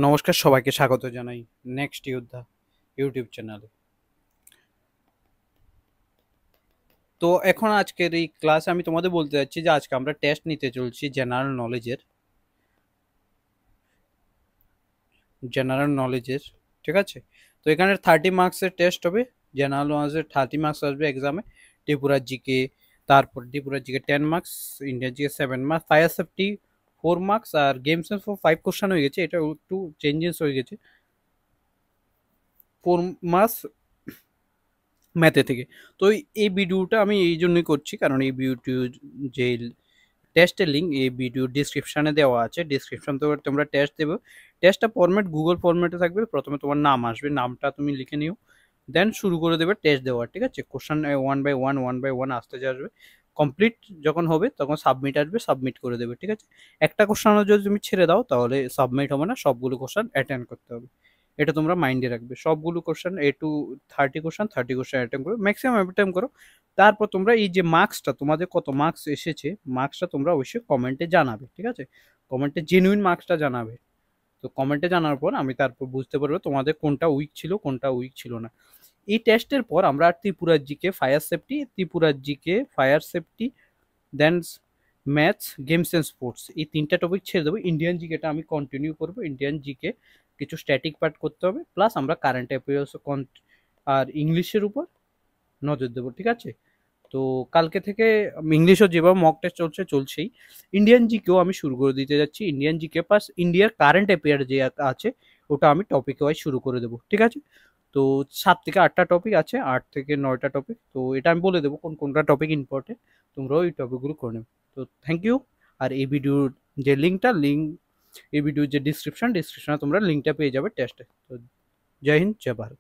নমস্কার, সবাইকে স্বাগত জানাই নেক্সট যোদ্ধা ইউটিউব চ্যানেলে। তো এখন আজকের এই ক্লাসে আমি তোমাদের বলতে যাচ্ছি যে আজকে আমরা টেস্ট নিতে চলছি জেনারেল নলেজের। ঠিক আছে, তো এখানে 30 মার্কসের টেস্ট হবে। জেনারেল নলেজের 30 মার্কস আসবে এক্সামে। ত্রিপুরার জিকে, তারপর ত্রিপুরার GK 10 marks, Indian GK 7 marks, fire safety 4 marks, আর গেম সেন্স 5 কোশ্চেন হয়ে গেছে। এটা একটু চেঞ্জেস হয়ে গেছে, 4 মার্কস ম্যাথে থেকে। তো এই ভিডিওটা আমি এই জন্যই করছি, কারণ এই ভিডিও যে টেস্টের লিঙ্ক এই ভিডিও ডিসক্রিপশানে দেওয়া আছে। ডিসক্রিপশন থেকে তোমরা টেস্ট দেবে। টেস্টটা ফরম্যাট গুগল ফরম্যাটে থাকবে। প্রথমে তোমার নাম আসবে, নামটা তুমি লিখে নিও, দেন শুরু করে দেবে টেস্ট দেওয়া। ঠিক আছে, কোশ্চেন ওয়ান বাই ওয়ান আসতে আসবে। কমপ্লিট যখন হবে তখন সাবমিট আসবে, সাবমিট করে দেবে। ঠিক আছে, একটা কোশ্চেনও যদি তুমি ছেড়ে দাও তাহলে সাবমিট হবে না, সবগুলো কোশ্চেন অ্যাটেন্ড করতে হবে। এটা তোমরা মাইন্ডে রাখবে। সবগুলো question A to 30 question attend করো, ম্যাক্সিমাম অ্যাটেন্ড করো। তারপর তোমরা এই যে মার্কসটা, তোমাদের কত মার্কস এসেছে, মার্কসটা তোমরা অবশ্যই কমেন্টে জানাবে। ঠিক আছে, কমেন্টে জেনুইন মার্কসটা জানাবে। তো কমেন্টে জানার পর আমি তারপর বুঝতে পারবো তোমাদের কোনটা উইক ছিল, কোনটা উইক ছিল না। এই টেস্টের পর আমরা ত্রিপুরার GK fire safety, then maths, games and sports, এই 3টা টপিক ছেড়ে দেবো। ইন্ডিয়ান জিকেটা আমি কন্টিনিউ করবো। ইন্ডিয়ান জিকে কিছু স্ট্যাটিক পার্ট করতে হবে, প্লাস আমরা কারেন্ট অ্যাফেয়ার্স আর ইংলিশের উপর নজর দেবো। ঠিক আছে, তো কালকে থেকে ইংলিশও যেভাবে মক টেস্ট চলছেই, ইন্ডিয়ান জিকেও আমি শুরু করে দিতে যাচ্ছি। ইন্ডিয়ান জিকে প্লাস ইন্ডিয়ার কারেন্ট অ্যাফেয়ার যে আছে ওটা আমি টপিক ওয়াইজ শুরু করে দেবো। ঠিক আছে, তো 7 থেকে 8টা টপিক আছে, 8 থেকে 9টা টপিক। তো এটা আমি বলে দেবো কোনটা টপিক ইম্পর্টেন্ট, তোমরাও এই টপিকগুলো করে নেবে। তো থ্যাংক ইউ। আর এই ভিডিওর যে এই ভিডিওর যে ডিসক্রিপশনে তোমরা লিঙ্কটা পেয়ে যাবে টেস্টে। তো জয় হিন্দ, জয় ভারত।